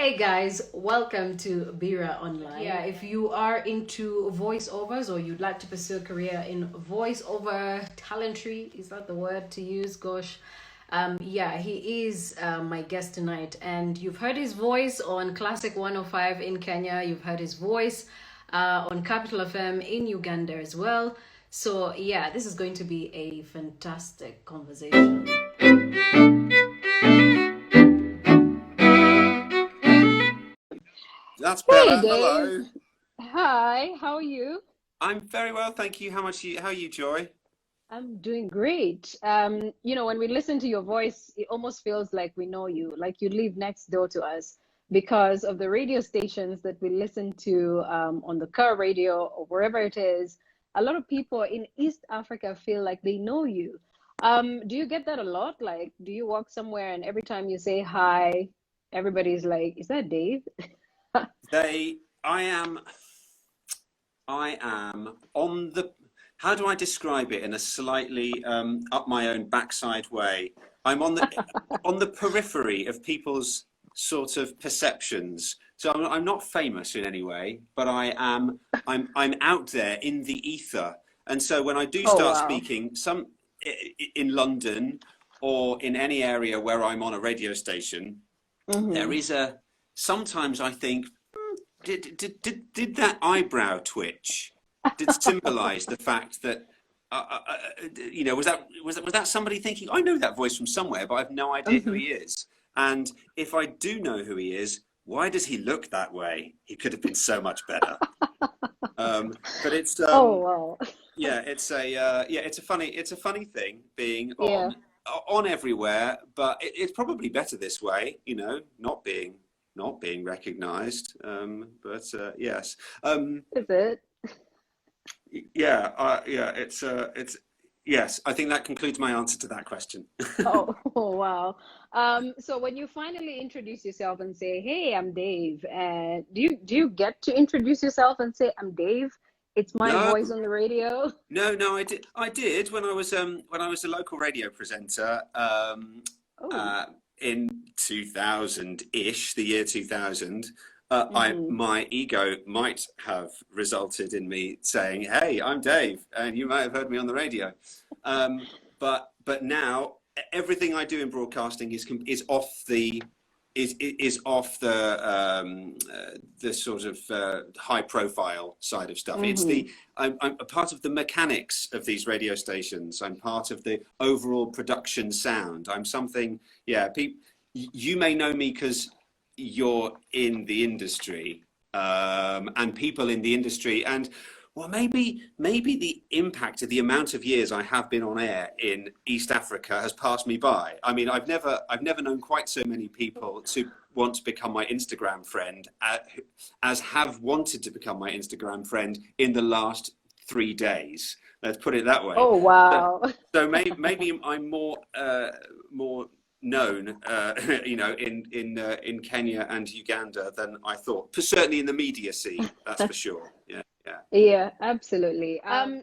Hey guys, welcome to Biira Online. Yeah, if you are into voiceovers or you'd like to pursue a career in voiceover talentry, is that the word to use? Gosh. Yeah, he is my guest tonight, and you've heard his voice on Classic 105 in Kenya. You've heard his voice on Capital FM in Uganda as well. So, yeah, this is going to be a fantastic conversation. That's Hey better. Dave. Hello. Hi, how are you? I'm very well, thank you. How are you, Joy? I'm doing great. When we listen to your voice, it almost feels like we know you, like you live next door to us because of the radio stations that we listen to on the car radio or wherever it is. A lot of people in East Africa feel like they know you. Do you get that a lot? Like, do you walk somewhere and every time you say hi, everybody's like, "Is that Dave?" They I am on the how do I describe it in a slightly up my own backside way? I'm on the periphery of people's sort of perceptions. So I'm not famous in any way, but I'm out there in the ether. And so when I do Oh, start wow. speaking, in London or in any area where I'm on a radio station, there Mm-hmm. is a sometimes I think, did that eyebrow twitch did symbolize the fact that was that somebody thinking, I know that voice from somewhere, but I've no idea who Mm-hmm. he is. And if I do know who he is, why does he look that way? He could have been so much better. But it's Oh, wow. yeah, it's a funny thing being Yeah. on everywhere, but it's probably better this way, not being recognized. But yes, Is it? yeah, it's yes. I think that concludes my answer to that question. Oh, oh, wow. So when you finally introduce yourself and say, "Hey, I'm Dave," and do you get to introduce yourself and say, "I'm Dave"? It's my No, voice on the radio. no, I did when I was a local radio presenter Oh. uh, in 2000-ish, the year 2000. I Mm-hmm. My ego might have resulted in me saying, "Hey, I'm Dave," and you might have heard me on the radio. But now everything I do in broadcasting is off the sort of high profile side of stuff. Mm-hmm. I'm a part of the mechanics of these radio stations. I'm part of the overall production sound. I'm something. Yeah, you may know me because you're in the industry, and people in the industry, and well, maybe the impact of the amount of years I have been on air in East Africa has passed me by. I mean, I've never known quite so many people to want to become my Instagram friend as have wanted to become my Instagram friend in the last 3 days. Let's put it that way. Oh, So, wow. so maybe I'm more known, in Kenya and Uganda than I thought. Certainly in the media scene, that's for sure. Yeah, yeah. Yeah, absolutely.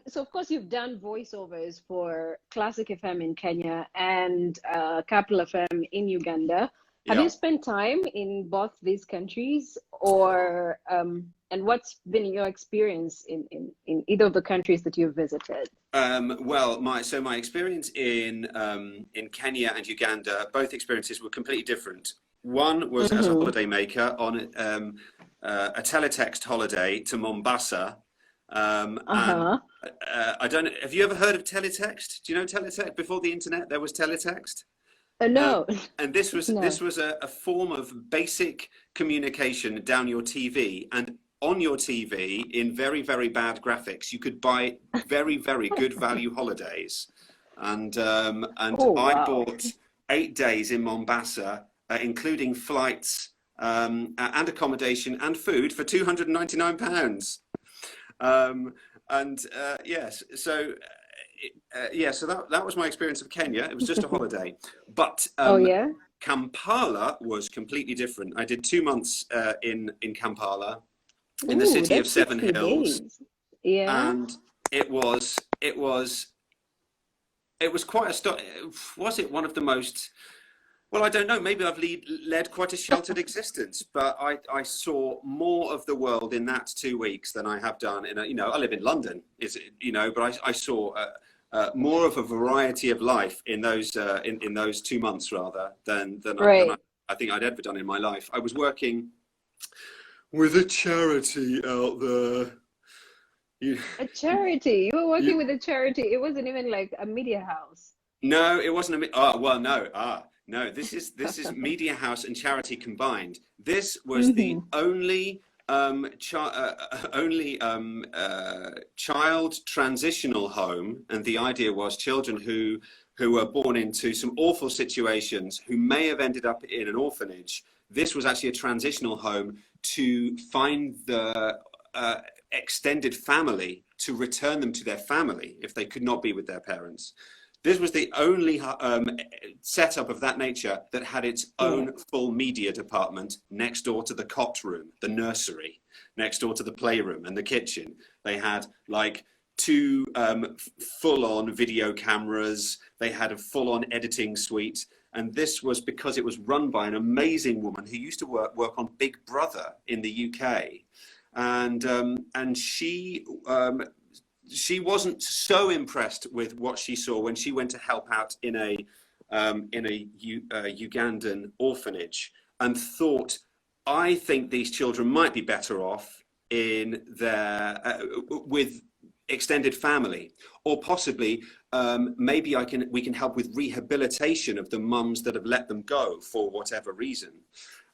So of course you've done voiceovers for Classic FM in Kenya and Capital FM in Uganda. Have you Yeah. spent time in both these countries, or and what's been your experience in either of the countries that you've visited? Well, my experience in Kenya and Uganda, both experiences were completely different. One was as a Mm-hmm. holidaymaker on a teletext holiday to Mombasa, and Uh-huh. I don't know. Have you ever heard of teletext? Do you know teletext? Before the internet, there was teletext. No, And this was no. this was a form of basic communication down your TV, and on your TV in very, very bad graphics you could buy very, very good value holidays. And Oh, I wow. bought 8 days in Mombasa, including flights, and accommodation and food for £299. um, and yes, so so that was my experience of Kenya. It was just a holiday, but Oh, yeah. Kampala was completely different. I did 2 months in Kampala, in the Ooh, city of that's Seven 60 Hills, days. Yeah. and it was quite a was it one of the most Well, I don't know. Maybe I've led quite a sheltered existence, but I saw more of the world in that 2 weeks than I have done in a, I live in London, but I saw more of a variety of life in those 2 months rather than Right. I think I'd ever done in my life. I was working with a charity out there. A charity. You were working You, with a charity. It wasn't even like a media house. No, it wasn't a. Oh, well, no. No. This is media house and charity combined. This was the Hmm. only child transitional home, and the idea was children who were born into some awful situations, who may have ended up in an orphanage. This was actually a transitional home to find the extended family, to return them to their family if they could not be with their parents. This was the only setup of that nature that had its Yeah. own full media department next door to the cot room, the nursery, next door to the playroom and the kitchen. They had like two full-on video cameras. They had a full-on editing suite. And this was because it was run by an amazing woman who used to work on Big Brother in the UK. And she wasn't so impressed with what she saw when she went to help out in a Ugandan orphanage, and thought, I think these children might be better off in their with extended family, or possibly maybe we can help with rehabilitation of the mums that have let them go for whatever reason.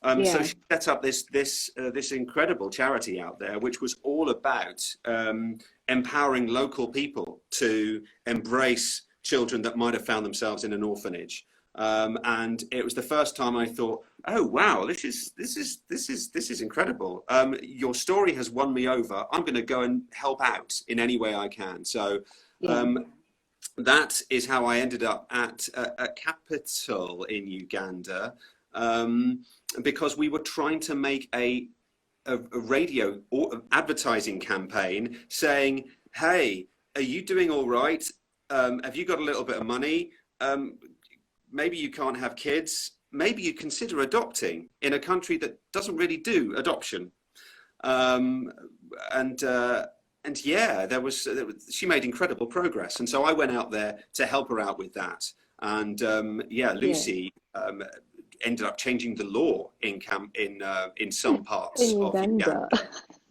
So Yeah. she set up this incredible charity out there, which was all about empowering local people to embrace children that might have found themselves in an orphanage. And it was the first time I thought, oh wow, this is incredible. Your story has won me over. I'm going to go and help out in any way I can. So Yeah. that is how I ended up at a capital in Uganda. Because we were trying to make a radio or advertising campaign saying, hey, are you doing all right? Have you got a little bit of money? Maybe you can't have kids. Maybe you consider adopting in a country that doesn't really do adoption. And yeah, she made incredible progress. And so I went out there to help her out with that. And yeah, Yeah. Lucy ended up changing the law in some In parts of Uganda.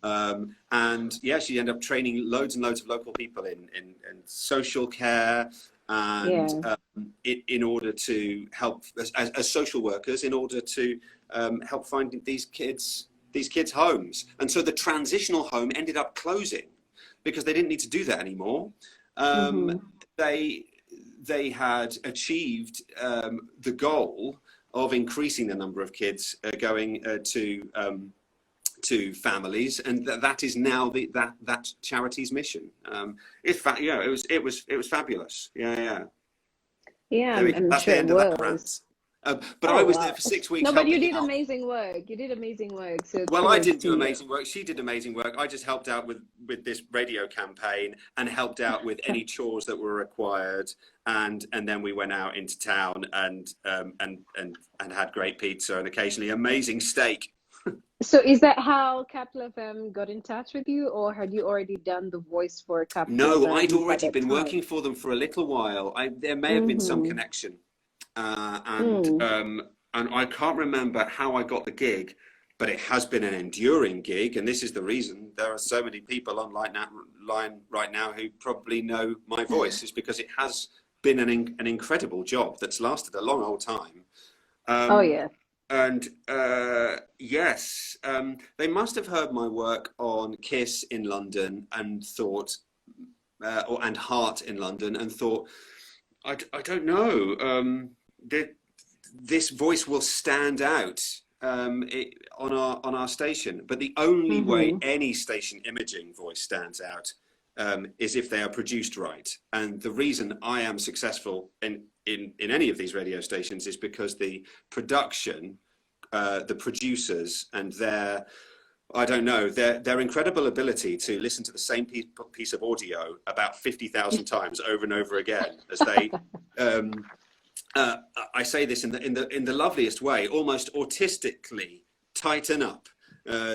Uganda. And yeah, she ended up training loads and loads of local people in social care, and Yeah. in order to help as social workers, in order to help find these kids homes. And so the transitional home ended up closing because they didn't need to do that anymore. Hmm. They had achieved the goal of increasing the number of kids going to families, and that is now that charity's mission. It was fabulous. Yeah. Yeah, I'm That's the sure it end of that was. rant. But I Oh was there wow. for 6 weeks No, but you helping did out. amazing work. You did amazing work. So Well, I kudos didn't to do you. amazing work. She did amazing work. I just helped out with this radio campaign and helped out with any chores that were required. And then we went out into town and had great pizza and occasionally amazing steak. So is that how Capital FM got in touch with you, or had you already done the voice for Capital No, I'd FM at already that been time? working for them for a little while. There may have been some Mm-hmm. connection, Mm. and I can't remember how I got the gig, but it has been an enduring gig, and this is the reason there are so many people online right now who probably know my voice, is because it has been an incredible job that's lasted a long old time. Oh Um, yeah. and yes, they must have heard my work on Kiss in London and thought, and Heart in London, and thought, I don't know, this voice will stand out on our station. But the only way Mm-hmm. any station imaging voice stands out is if they are produced right. And the reason I am successful in any of these radio stations is because the production, the producers, and their incredible ability to listen to the same piece of audio about 50,000 times over and over again as they uh, I say this in the loveliest way, almost autistically tighten up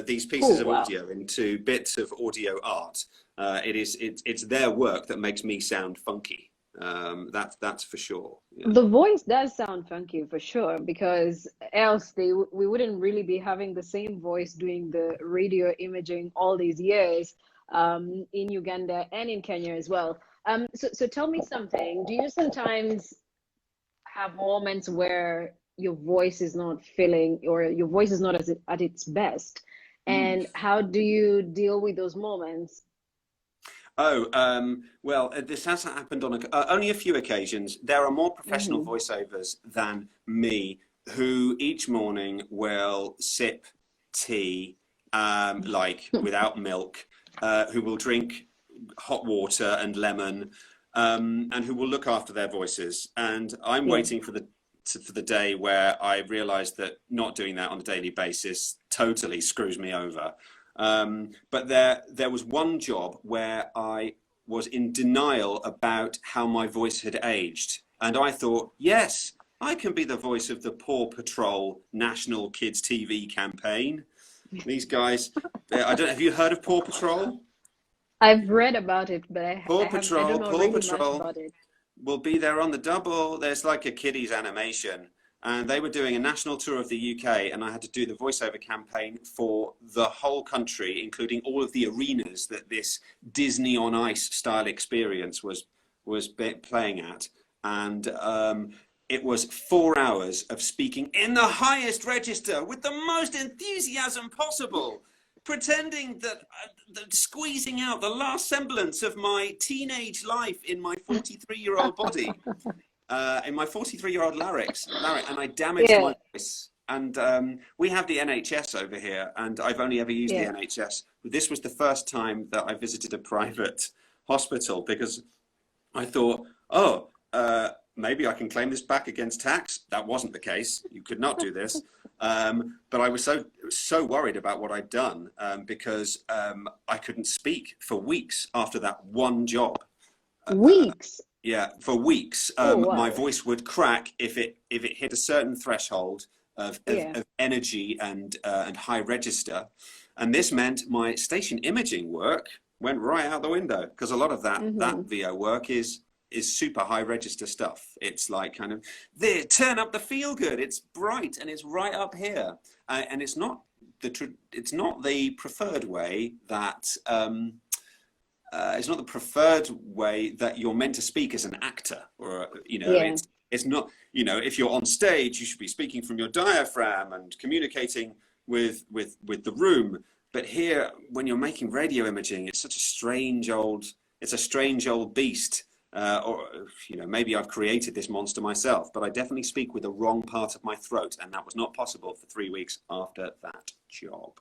these pieces Oh, of wow. audio into bits of audio art. It's their work that makes me sound funky. That's for sure. Yeah. The voice does sound funky for sure, because else we wouldn't really be having the same voice doing the radio imaging all these years, in Uganda and in Kenya as well. So tell me something. Do you sometimes have moments where your voice is not feeling, or your voice is not at its best? Mm. And how do you deal with those moments? Oh, well, this has happened on only a few occasions. There are more professional Hmm. voiceovers than me who each morning will sip tea, like without milk, who will drink hot water and lemon, and who will look after their voices. And I'm Yeah. waiting for the day where I realize that not doing that on a daily basis totally screws me over. But there was one job where I was in denial about how my voice had aged. And I thought, yes, I can be the voice of the Paw Patrol National Kids TV campaign. These guys, I don't know, have you heard of Paw Patrol? I've read about it, but I don't know Paw really much Patrol about it. will be there on the double. There's like a kiddies animation, and they were doing a national tour of the UK, and I had to do the voiceover campaign for the whole country, including all of the arenas that this Disney on Ice style experience was playing at, and it was 4 hours of speaking in the highest register with the most enthusiasm possible, pretending that squeezing out the last semblance of my teenage life in my 43-year-old body, in my 43-year-old larynx, and I damaged Yeah, my voice. And we have the NHS over here, and I've only ever used the yeah. NHS. This was the first time that I visited a private hospital because I thought, oh, maybe I can claim this back against tax. That wasn't the case. You could not do this. But I was so worried about what I'd done, because I couldn't speak for weeks after that one job. Weeks. Yeah, for weeks, Oh, my wow. voice would crack if it hit a certain threshold Yeah. of energy and high register, and this meant my station imaging work went right out the window because a lot of that Hmm. VO work is super high register stuff. It's like kind of there, turn up the feel good. It's bright and it's right up here, and it's not the preferred way that. It's not the preferred way that you're meant to speak as an actor, or Yeah. it's not, if you're on stage you should be speaking from your diaphragm and communicating with the room. But here, when you're making radio imaging, it's a strange old beast. Or maybe I've created this monster myself, but I definitely speak with the wrong part of my throat, and that was not possible for 3 weeks after that job.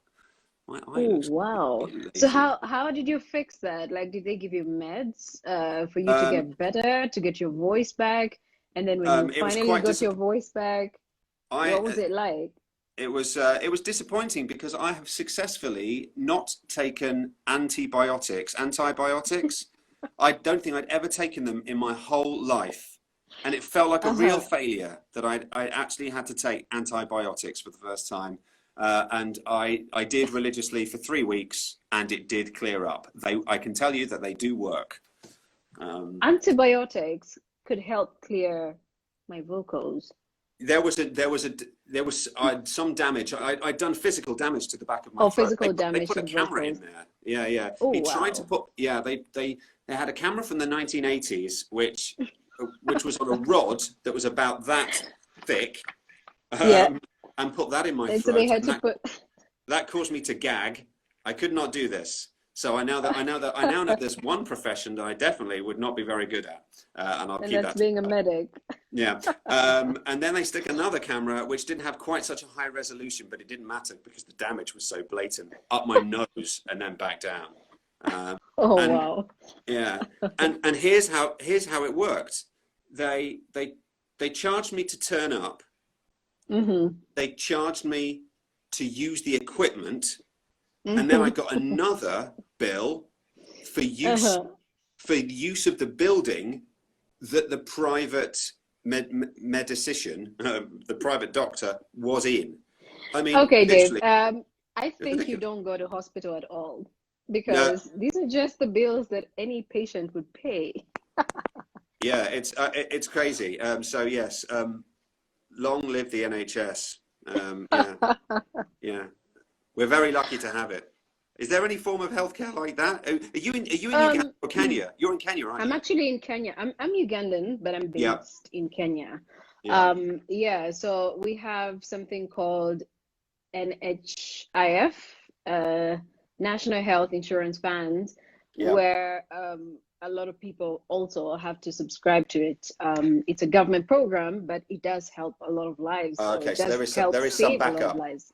My eye Oh, looks wow. really So lazy. how did you fix that? Like, did they give you meds for you to Um, get better, to get your voice back? And then when you it was finally quite got your disappointing. voice back, I what was it like? It was disappointing because I have successfully not taken antibiotics. I don't think I'd ever taken them in my whole life, and it felt like a real Uh-huh. failure that I actually had to take antibiotics for the first time. And I did religiously for 3 weeks, and it did clear up. I can tell you that they do work. Um, Antibiotics could help clear my vocals. there was some damage. I'd done physical damage to the back of my Oh, throat. physical They damage put to a the camera in vocals. there. Yeah, yeah. Oh, He tried to wow. put. Yeah, they had a camera from the 1980s, which was on a rod that was about that thick, Yeah. um, and put that in my And so they throat, had and to put. that caused me to gag. I could not do this. So I now know there's one profession that I definitely would not be very good at, and I'll And keep that's that to being a myself. medic. Yeah. And then they stick another camera, which didn't have quite such a high resolution, but it didn't matter because the damage was so blatant, up my nose and then back down. Um, Oh, and wow. yeah, and here's how it worked. They they they charged me to turn up. Mm-hmm. They charged me to use the equipment, and then I Mm-hmm. got another bill for use Uh-huh. for use of the building that the private medicine, the private doctor, was in. I mean, Okay, Dave. literally, I it's think you ridiculous. don't go to hospital at all No, because these are just the bills that any patient would pay. yeah, it's crazy. So yes, long live the NHS. Yeah, yeah, we're very lucky to have it. Is there any form of healthcare like that? Are you in Uganda Um, or Kenya? You're in Kenya, aren't I'm you? actually in Kenya. I'm Ugandan, but I'm Yeah, based in Kenya. yeah, Yeah, so we have something called NHIF, uh, National Health Insurance Fund, yeah. where a lot of people also have to subscribe to it. It's a government program, but it does help a lot of lives. So Okay, it so does help there is some save a lot of backup. lives.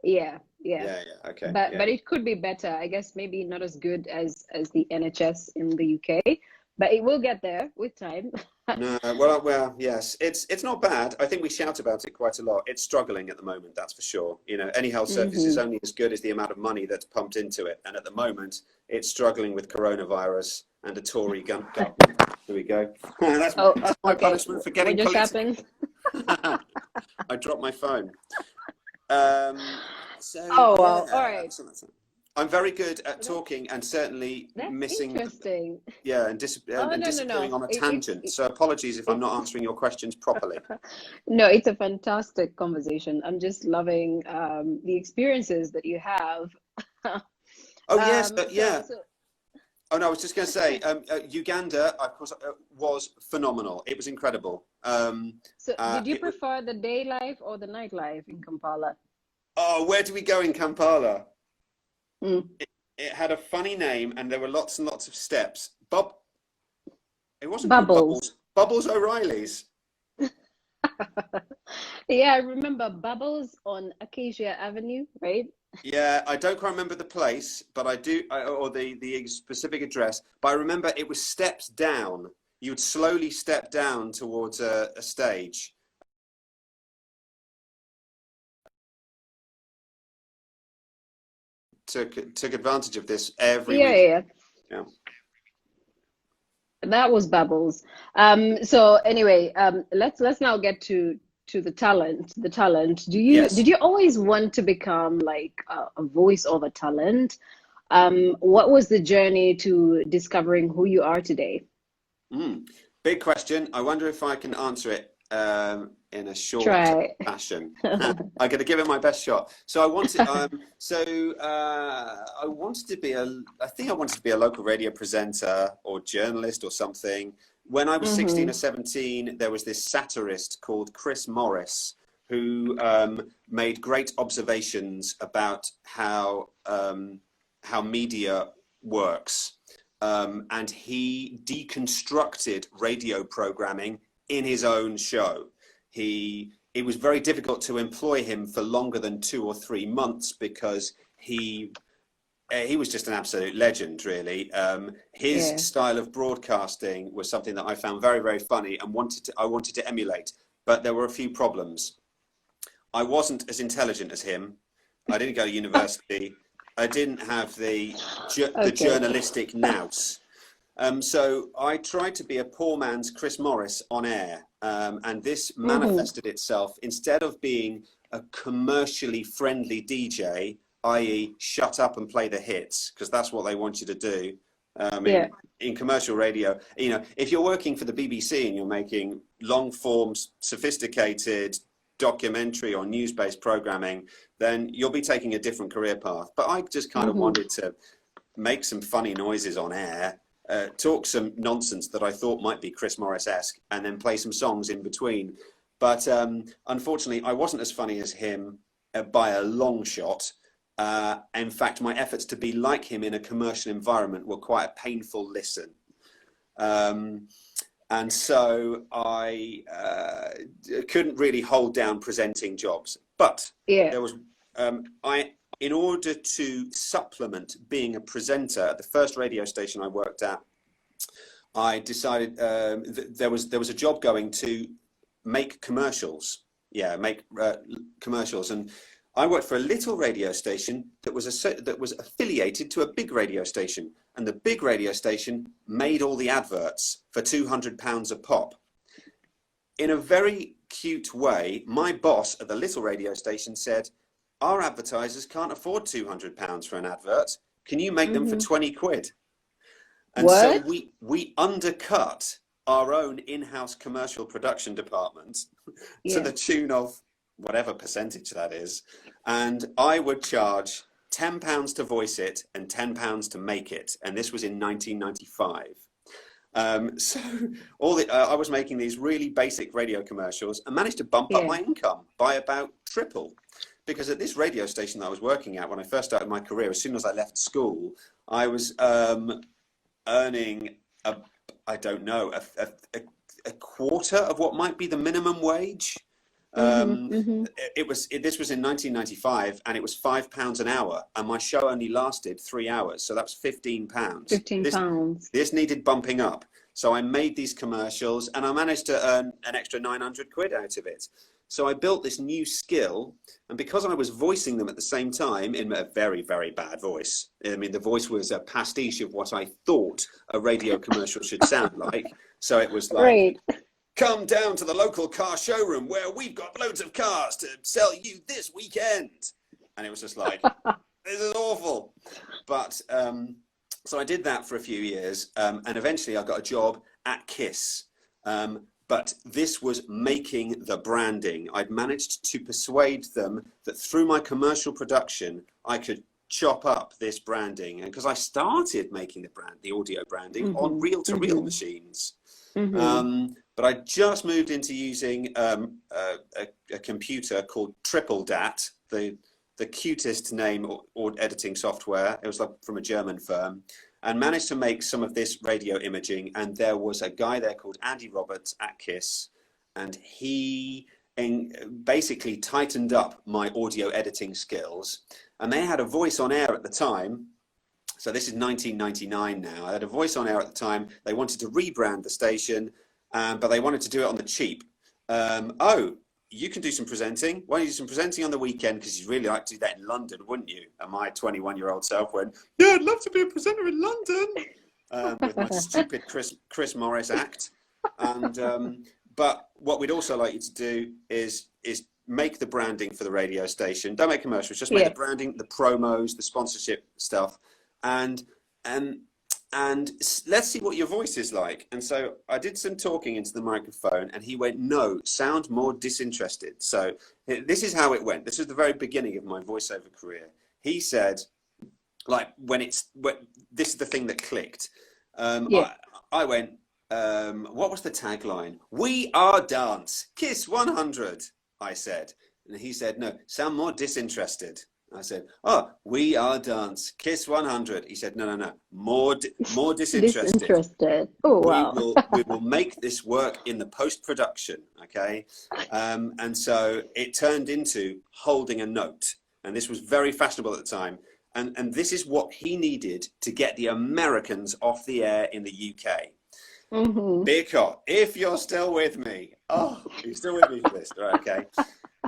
Yeah, yeah. Yeah, yeah. Okay, But yeah. it could be better. I guess maybe not as good as the NHS in the UK, but it will get there with time. No, well, yes, it's not bad. I think we shout about it quite a lot. It's struggling at the moment, that's for sure. You know, any health service is Hmm. only as good as the amount of money that's pumped into it, and at the moment, it's struggling with coronavirus and a Tory government. There we go. Oh, That's my okay. punishment for What getting just political. happened? I dropped my phone. Um, so Oh, yeah, well, all right. I'm very good at That, talking and certainly that's missing. interesting. Yeah, Oh, and no, no, disappearing no. on a tangent. So apologies if I'm It's not answering your questions properly. no, it's a fantastic conversation. I'm just loving the experiences that you have. Oh yes, So yeah. so Oh no, I was just going to say, Uganda, of course, was phenomenal. It was incredible. so did you It was. prefer the day life or the nightlife in Kampala? Oh, where do we go in Kampala? Mm. It had a funny name, and there were lots and lots of steps. Bob, it wasn't called Bubbles. Bubbles. Bubbles O'Reilly's. Yeah, I remember Bubbles on Acacia Avenue, right? Yeah, I don't quite remember the place, but I do, or the specific address. But I remember it was steps down. You would slowly step down towards a stage. Took advantage of this every Yeah, week. yeah, yeah. Yeah. That was Bubbles. So anyway, let's now get to the talent. The talent. Yes. Did you always want to become like a voiceover talent? What was the journey to discovering who you are today? Mm. Big question. I wonder if I can answer it in a short Try. fashion. I'm going to give it my best shot. So I wanted, I wanted to be I think I wanted to be a local radio presenter or journalist or something. When I was 16 or Hmm. 17, there was this satirist called Chris Morris who made great observations about how media works. And he deconstructed radio programming in his own show. It was very difficult to employ him for longer than 2 or 3 months because he was just an absolute legend, really. His Yeah. style of broadcasting was something that I found very, very funny and I wanted to emulate. But there were a few problems. I wasn't as intelligent as him. I didn't go to university. I didn't have the Okay. journalistic nous. So I tried to be a poor man's Chris Morris on air, and this Hmm. manifested itself instead of being a commercially friendly DJ, i.e., shut up and play the hits, because that's what they want you to do. I Yeah. mean, in commercial radio, you know, if you're working for the BBC and you're making long form, sophisticated documentary or news-based programming, then you'll be taking a different career path. But I just kind of Hmm. wanted to make some funny noises on air, talk some nonsense that I thought might be Chris Morris-esque, and then play some songs in between. But unfortunately, I wasn't as funny as him by a long shot. In fact, my efforts to be like him in a commercial environment were quite a painful listen. And so I couldn't really hold down presenting jobs. But Yeah. there was, in order to supplement being a presenter at the first radio station I worked at, I decided there was a job going to make commercials. Yeah, make commercials. And I worked for a little radio station that was affiliated to a big radio station, and the big radio station made all the adverts for £200 a pop. in a very cute way, my boss at the little radio station said, our advertisers can't afford £200 for an advert. Can you make them for 20 quid? And so we undercut our own in-house commercial production department to the tune of whatever percentage that is. And I would charge £10 to voice it and £10 to make it. And this was in 1995. So I was making these really basic radio commercials and managed to bump up my income by about triple. Because at this radio station that I was working at when I first started my career, as soon as I left school, I was earning a quarter of what might be the minimum wage. This was in 1995, and it was £5 an hour, and my show only lasted 3 hours, so that's £15. £15. This needed bumping up, so I made these commercials, and I managed to earn an extra 900 quid out of it. So I built this new skill, and because I was voicing them at the same time in a very, very bad voice. I mean, the voice was a pastiche of what I thought a radio commercial should sound like. So it was like, come down to the local car showroom where we've got loads of cars to sell you this weekend. And it was just like, this is awful. But so I did that for a few years, and eventually I got a job at KISS. But this was making the branding. I'd managed to persuade them that through my commercial production, I could chop up this branding. And because I started making the audio branding on reel-to-reel machines. But I just moved into using a computer called Triple Dat, the cutest name or editing software. It was from a German firm. And managed to make some of this radio imaging. And there was a guy there called Andy Roberts at KISS, and he basically tightened up my audio editing skills. And they had a voice on air at the time. So this is 1999 now. I had a voice on air at the time. They wanted to rebrand the station, but they wanted to do it on the cheap. You can do some presenting. Why don't you do some presenting on the weekend? Because you'd really like to do that in London, wouldn't you? And my 21-year-old self went, yeah, I'd love to be a presenter in London, with my stupid Chris Morris act. And but what we'd also like you to do is make the branding for the radio station. Don't make commercials, just make the branding, the promos, the sponsorship stuff, and let's see what your voice is like. And so I did some talking into the microphone, and he went, no, sound more disinterested. So this is how it went. This is the very beginning of my voiceover career. He said, like, this is the thing that clicked. I went, what was the tagline? We are dance, KISS 100, I said. And he said, no, sound more disinterested. I said, oh, we are dance, KISS 100. He said, no, more disinterested. Disinterested. Oh, wow. We will make this work in the post-production, okay? And so it turned into holding a note. And this was very fashionable at the time. And this is what he needed to get the Americans off the air in the UK. Because if you're still with me, you're still with me for this, right? Okay.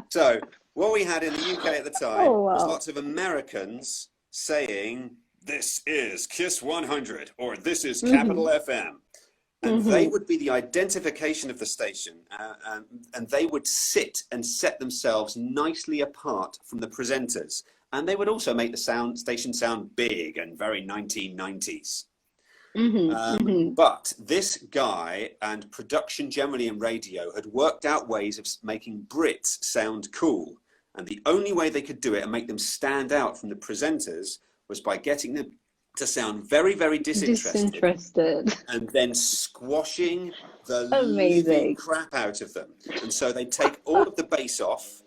So what we had in the UK at the time was lots of Americans saying, this is KISS 100, or this is Capital FM. And they would be the identification of the station, and they would sit and set themselves nicely apart from the presenters. And they would also make the station sound big and very 1990s. But this guy and production generally in radio had worked out ways of making Brits sound cool. And the only way they could do it and make them stand out from the presenters was by getting them to sound very, very disinterested. And then squashing the living crap out of them. And so they take all of the bass off.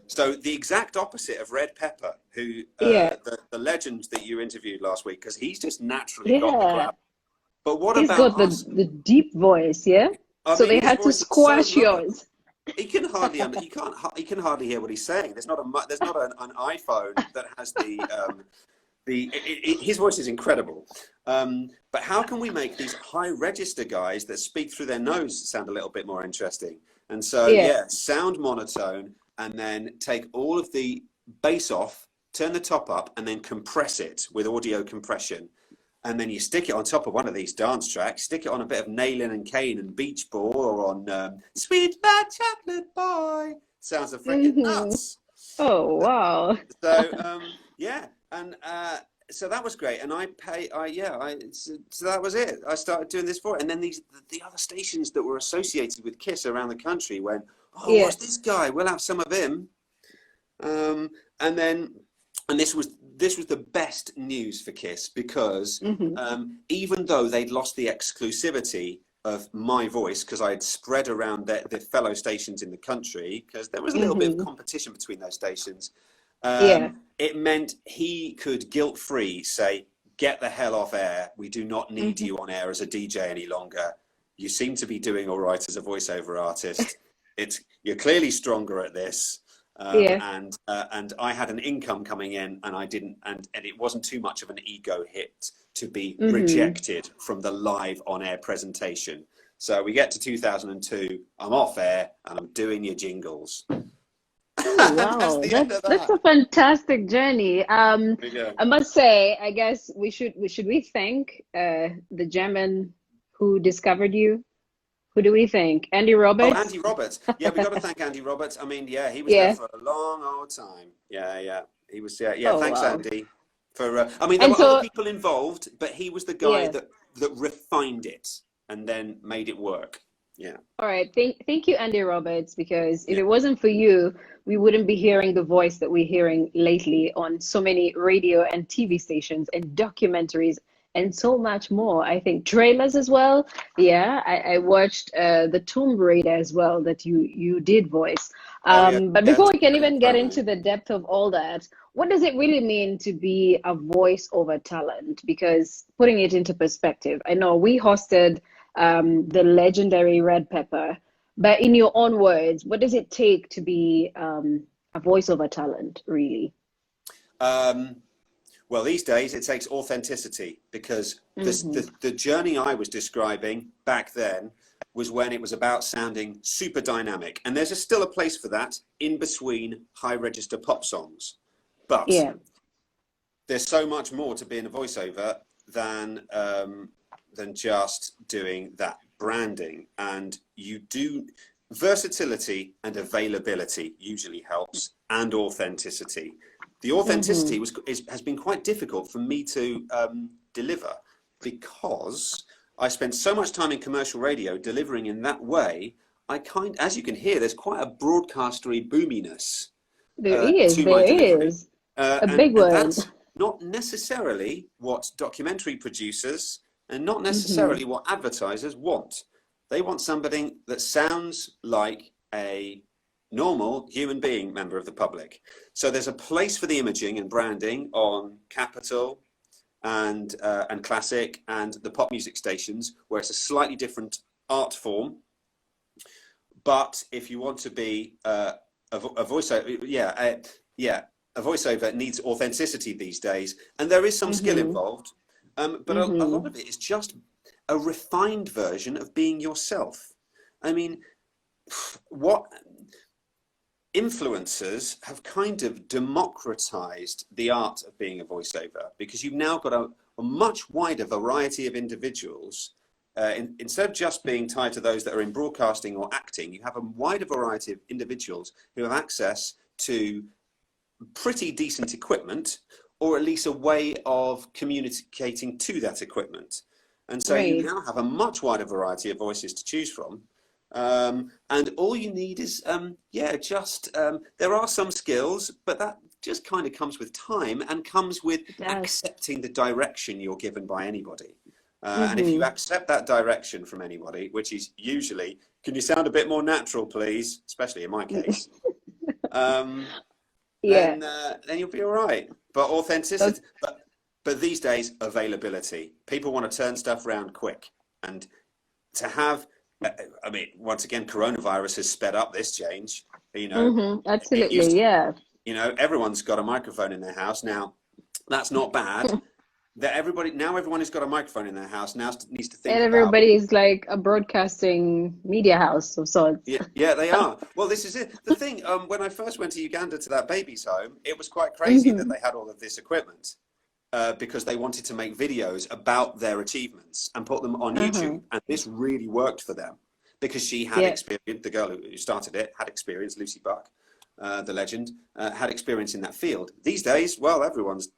So the exact opposite of Red Pepper, who the legend that you interviewed last week, because he's just naturally got the crap. But what he's about got the deep voice, so mean, they had to squash yours. He can hardly he can hardly hear what he's saying. There's not an iPhone that has his voice is incredible. But how can we make these high register guys that speak through their nose sound a little bit more interesting? And so, sound monotone, and then take all of the bass off, turn the top up, and then compress it with audio compression. and then you stick it on top of one of these dance tracks, stick it on a bit of Nailin and Kane and Beach Ball, or on Sweet Bad Chocolate Boy. Sounds a freaking nuts. Oh, wow. So yeah, and so that was great, and so that was it. I started doing this for it, and then the other stations that were associated with KISS around the country went, oh, what's this guy? We'll have some of him. And this was the best news for KISS, because even though they'd lost the exclusivity of my voice, because I had spread around the fellow stations in the country, because there was a little bit of competition between those stations. It meant he could guilt-free say, get the hell off air. We do not need you on air as a DJ any longer. You seem to be doing all right as a voiceover artist. You're clearly stronger at this. And I had an income coming in, and I didn't, and it wasn't too much of an ego hit to be rejected from the live on-air presentation. So we get to 2002, I'm off air, and I'm doing your jingles. Oh, wow, that's a fantastic journey. I must say, I guess we should thank the gentleman who discovered you. Who do we thank? Andy Roberts? Oh, Andy Roberts. Yeah, we got to thank Andy Roberts. I mean, yeah, he was there for a long old time. Yeah. He was, thanks, Andy. I mean, there were other people involved, but he was the guy that refined it and then made it work. Yeah. All right. Thank you, Andy Roberts, because if it wasn't for you, we wouldn't be hearing the voice that we're hearing lately on so many radio and TV stations and documentaries and so much more. I think trailers as well. Yeah, I watched the Tomb Raider as well that you did voice. But before we can even get into the depth of all that, what does it really mean to be a voiceover talent? Because putting it into perspective, I know we hosted the legendary Red Pepper, but in your own words, what does it take to be a voiceover talent, really? Well, these days it takes authenticity, because the journey I was describing back then was when it was about sounding super dynamic. And there's still a place for that in between high register pop songs. But there's so much more to being a voiceover than just doing that branding. And versatility and availability usually helps, and authenticity. The authenticity has been quite difficult for me to deliver, because I spent so much time in commercial radio delivering in that way. As you can hear, there's quite a broadcastery boominess. There is a big word. That's not necessarily what documentary producers and not necessarily what advertisers want. They want somebody that sounds like a normal human being member of the public. So there's a place for the imaging and branding on Capital and Classic and the pop music stations, where it's a slightly different art form. But if you want to be a voiceover, a voiceover needs authenticity these days, and there is some skill involved. But a lot of it is just a refined version of being yourself. I mean, what influencers have kind of democratized the art of being a voiceover, because you've now got a much wider variety of individuals. Instead of just being tied to those that are in broadcasting or acting, you have a wider variety of individuals who have access to pretty decent equipment, or at least a way of communicating to that equipment. And so you now have a much wider variety of voices to choose from. And all you need is, there are some skills, but that just kind of comes with time and comes with accepting the direction you're given by anybody. And if you accept that direction from anybody, which is usually, can you sound a bit more natural, please? Especially in my case. Then you'll be all right. But authenticity, but these days, availability. People want to turn stuff around quick. And to have, I mean, once again, coronavirus has sped up this change. You know, absolutely, you know, everyone's got a microphone in their house now. That's not bad. Everyone who's got a microphone in their house now needs to think. And everybody is like a broadcasting media house of sorts. Yeah, they are. Well, this is it. The thing, when I first went to Uganda to that baby's home, it was quite crazy that they had all of this equipment. because they wanted to make videos about their achievements and put them on YouTube. And this really worked for them because she had experience, the girl who started it had experience, Lucy Buck, the legend, had experience in that field. These days, well, everyone's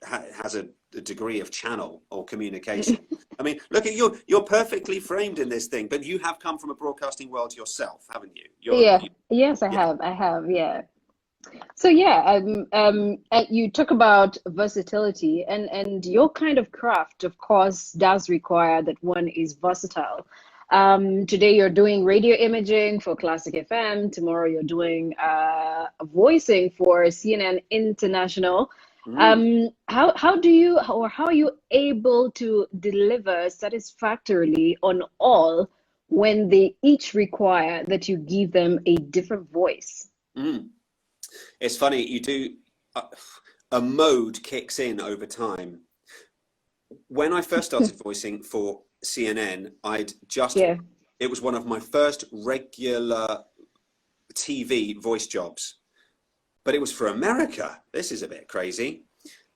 has a degree of channel or communication. I mean, look at you, you're perfectly framed in this thing, but you have come from a broadcasting world yourself, haven't you? Yes, I have, yeah. So yeah, and you talk about versatility, and your kind of craft, of course, does require that one is versatile. Today you're doing radio imaging for Classic FM. Tomorrow you're doing voicing for CNN International. How do you, or how are you able to deliver satisfactorily on all when they each require that you give them a different voice? It's funny, you do, a mode kicks in over time. When I first started voicing for CNN, it was one of my first regular TV voice jobs, but it was for America. This is a bit crazy.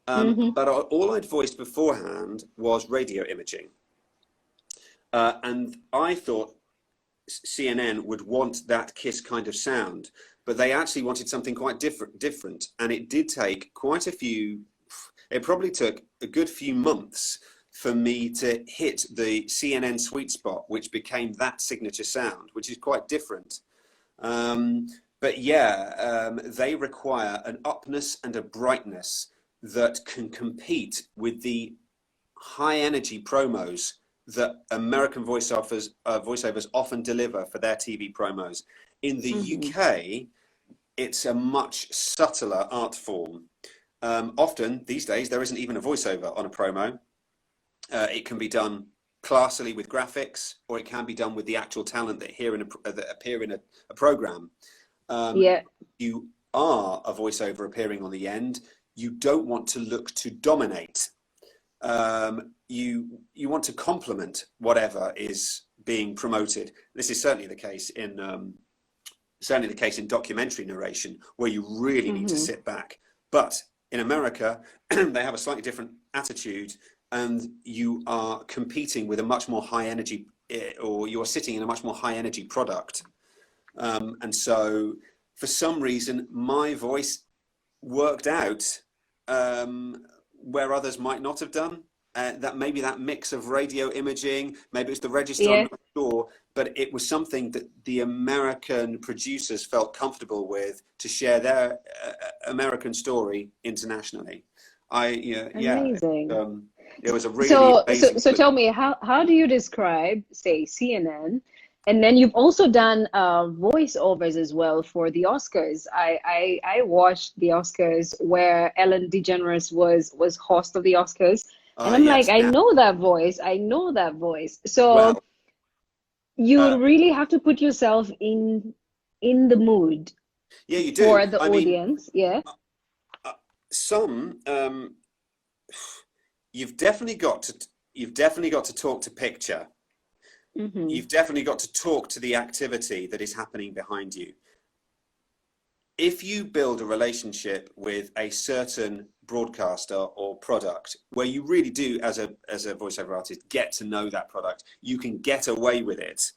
But all I'd voiced beforehand was radio imaging. And I thought CNN would want that KISS kind of sound, but they actually wanted something quite different. And it did take quite a few, it probably took a good few months for me to hit the CNN sweet spot, which became that signature sound, which is quite different. But yeah, they require an upness and a brightness that can compete with the high energy promos that American voiceovers often deliver for their TV promos. In the UK, it's a much subtler art form. Often these days, there isn't even a voiceover on a promo. It can be done classily with graphics, or it can be done with the actual talent that appear in a program. You are a voiceover appearing on the end. You don't want to look to dominate. You want to complement whatever is being promoted. This is certainly the case in documentary narration, where you really need to sit back. But in America, they have a slightly different attitude, and you are competing with a much more high energy, or you're sitting in a much more high energy product. And so for some reason, my voice worked out where others might not have done. That maybe that mix of radio imaging, maybe it's the register, I'm not sure, but it was something that the American producers felt comfortable with to share their American story internationally. Amazing. It was a really amazing. So tell me, how do you describe, say, CNN? And then you've also done voiceovers as well for the Oscars. I watched the Oscars where Ellen DeGeneres was host of the Oscars. And I'm like, I know that voice. I know that voice. So you really have to put yourself in the mood. Yeah, you do. For the audience. You've definitely got to talk to picture. You've definitely got to talk to the activity that is happening behind you. If you build a relationship with a certain broadcaster or product where you really do, as a voiceover artist, get to know that product, you can get away with it.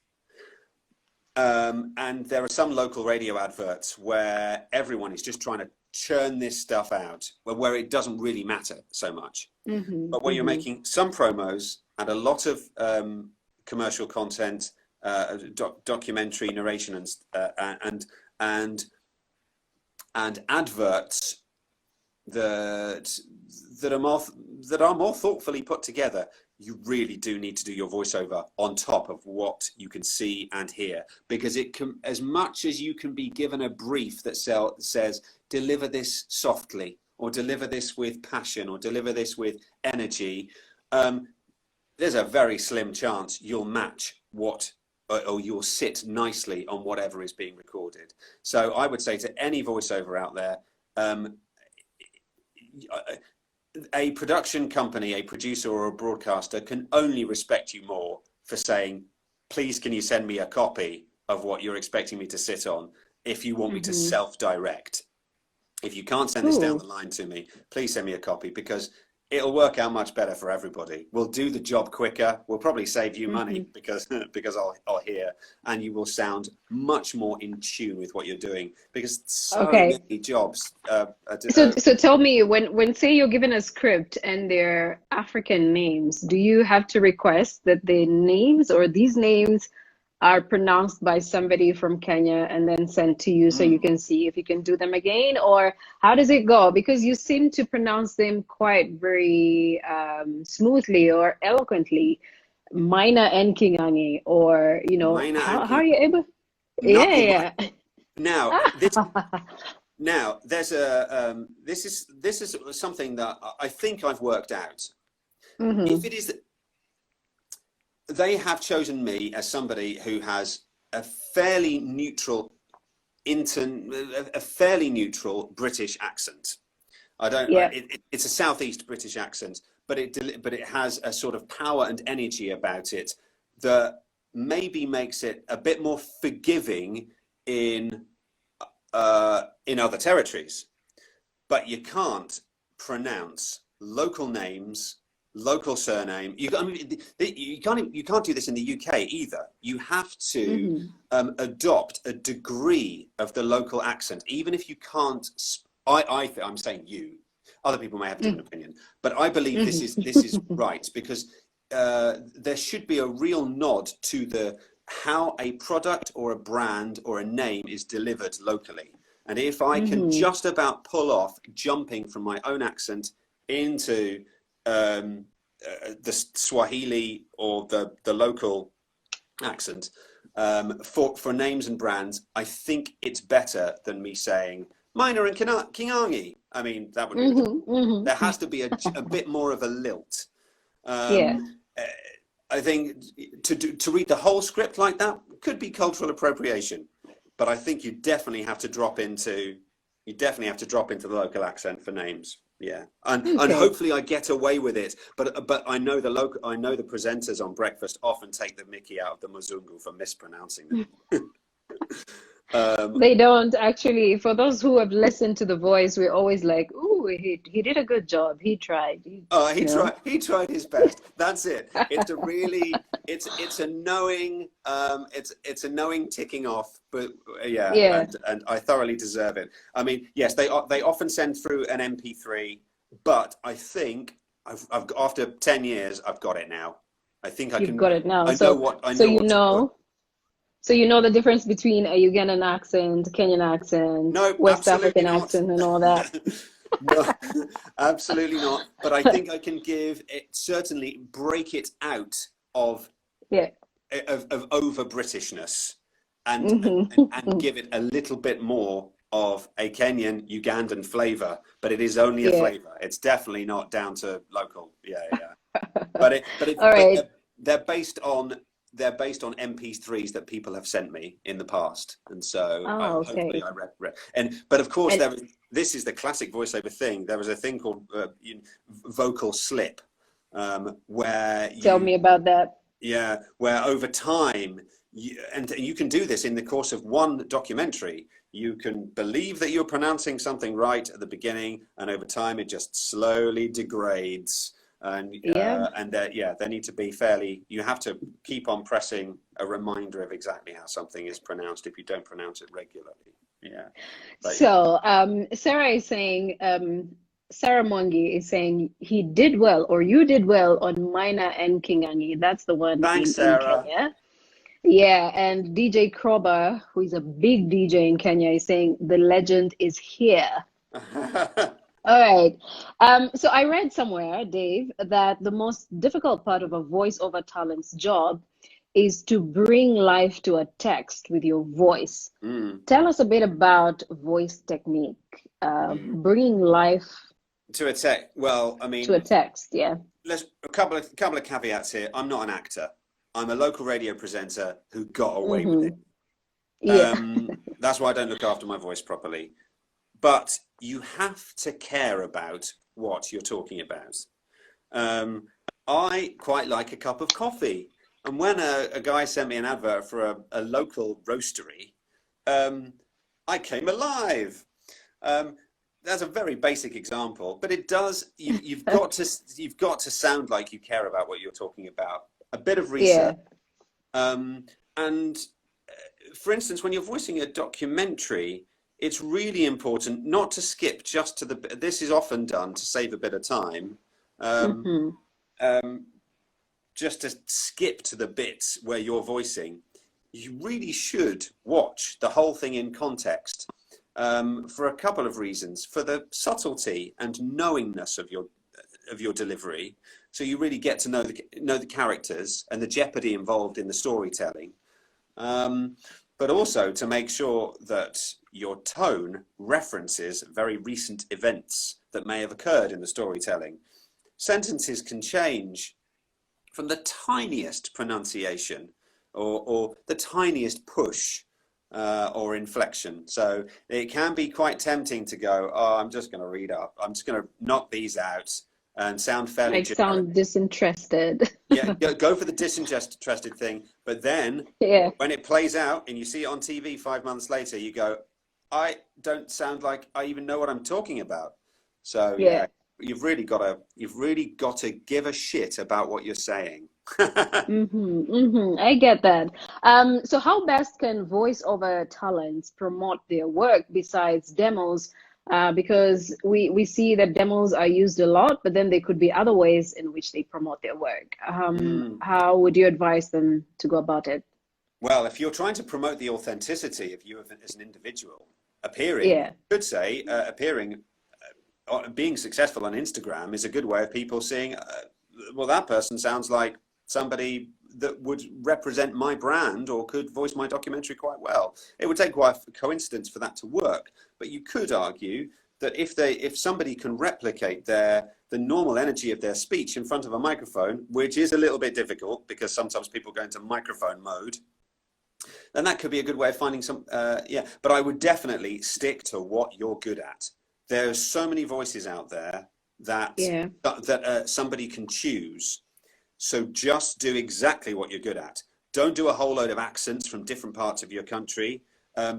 And there are some local radio adverts where everyone is just trying to churn this stuff out, where it doesn't really matter so much. But when you're making some promos and a lot of commercial content, documentary narration, and adverts that are more thoughtfully put together, you really do need to do your voiceover on top of what you can see and hear, because it can, as much as you can be given a brief that says deliver this softly, or deliver this with passion, or deliver this with energy, there's a very slim chance you'll match what, or you'll sit nicely on whatever is being recorded. So I would say to any voiceover out there, a production company, a producer or a broadcaster can only respect you more for saying, please, can you send me a copy of what you're expecting me to sit on if you want me to self-direct. If you can't send this down the line to me, please send me a copy, because it'll work out much better for everybody. We'll do the job quicker. We'll probably save you money because I'll hear, and you will sound much more in tune with what you're doing, because so many jobs. So tell me, when say you're given a script and they're African names, do you have to request that the names or these names are pronounced by somebody from Kenya and then sent to you so you can see if you can do them again? Or how does it go? Because you seem to pronounce them quite very smoothly or eloquently. Maina and Kingangi, or, you know, how are you able? Yeah. Now, there's a this is something that I think I've worked out. If it is, they have chosen me as somebody who has a fairly neutral British accent. I don't. It's a southeast British accent, but it has a sort of power and energy about it that maybe makes it a bit more forgiving in other territories. But you can't pronounce local names, local surname. You can't do this in the UK either. You have to adopt a degree of the local accent, even if you can't. I'm saying you. Other people may have a different opinion, but I believe this is right, because there should be a real nod to how a product or a brand or a name is delivered locally. And if I can just about pull off jumping from my own accent into the Swahili or the local accent for names and brands, I think it's better than me saying Minor and Kingangi. I mean, that would be there has to be a bit more of a lilt. I think to read the whole script like that could be cultural appropriation, but I think you definitely have to drop into the local accent for names. Yeah, and hopefully I get away with it. But I know the presenters on Breakfast often take the mickey out of the Muzungu for mispronouncing them. They don't actually. For those who have listened to The Voice, we're always like, "Ooh, he did a good job. He tried." He tried his best. That's it. It's a really, it's a knowing, it's a knowing ticking off. But and I thoroughly deserve it. I mean, yes, they often send through an MP3, but I think I've after 10 years, I've got it now. I think I can. You've got it now. So you know the difference between a Ugandan accent, Kenyan accent, West African accent, and all that. No, absolutely not. But I think I can certainly break it out of over Britishness and give it a little bit more of a Kenyan Ugandan flavour. But it is only a flavour. It's definitely not down to local. But they're based on MP3s that people have sent me in the past, and so hopefully I read. But of course, this is the classic voiceover thing. There was a thing called vocal slip, where tell me about that. Yeah, where over time, and you can do this in the course of one documentary. You can believe that you're pronouncing something right at the beginning, and over time it just slowly degrades. And they need to be fairly. You have to keep on pressing a reminder of exactly how something is pronounced if you don't pronounce it regularly. Yeah. So Sarah is saying, Sarah Mwangi is saying he did well, or you did well on Maina and Kingangi. That's the one. Thanks, Sarah. In Kenya. Yeah, and DJ Kroba, who is a big DJ in Kenya, is saying the legend is here. All right. So I read somewhere, Dave, that the most difficult part of a voiceover talent's job is to bring life to a text with your voice. Tell us a bit about voice technique, bringing life to a text. Well, I mean, to a text. Yeah. Let's a couple of caveats here. I'm not an actor. I'm a local radio presenter who got away with it. That's why I don't look after my voice properly. But you have to care about what you're talking about. I quite like a cup of coffee. And when a guy sent me an advert for a local roastery, I came alive. that's a very basic example, but it does. You've got to sound like you care about what you're talking about. A bit of research, and for instance, when you're voicing a documentary, it's really important not to skip just to the. This is often done to save a bit of time. Just to skip to the bits where you're voicing, you really should watch the whole thing in context, for a couple of reasons. For the subtlety and knowingness of your delivery, so you really get to know the characters and the jeopardy involved in the storytelling, but also to make sure that your tone references very recent events that may have occurred in the storytelling. Sentences can change from the tiniest pronunciation or the tiniest push or inflection. So it can be quite tempting to go, oh, I'm just going to read up. I'm just going to knock these out and sound fairly generic. Sound disinterested. Yeah, go for the disinterested thing. But then when it plays out and you see it on TV 5 months later, you go, I don't sound like I even know what I'm talking about. So you've really got to give a shit about what you're saying. I get that. So how best can voiceover talents promote their work besides demos? Because we see that demos are used a lot, but then there could be other ways in which they promote their work. How would you advise them to go about it? Well, if you're trying to promote the authenticity of you as an individual, appearing, you could say, being successful on Instagram is a good way of people seeing, well, that person sounds like somebody that would represent my brand or could voice my documentary quite well. It would take quite a coincidence for that to work, but you could argue that if somebody can replicate the normal energy of their speech in front of a microphone, which is a little bit difficult because sometimes people go into microphone mode, then that could be a good way of finding some, but I would definitely stick to what you're good at. There's so many voices out there that somebody can choose. So just do exactly what you're good at. Don't do a whole load of accents from different parts of your country,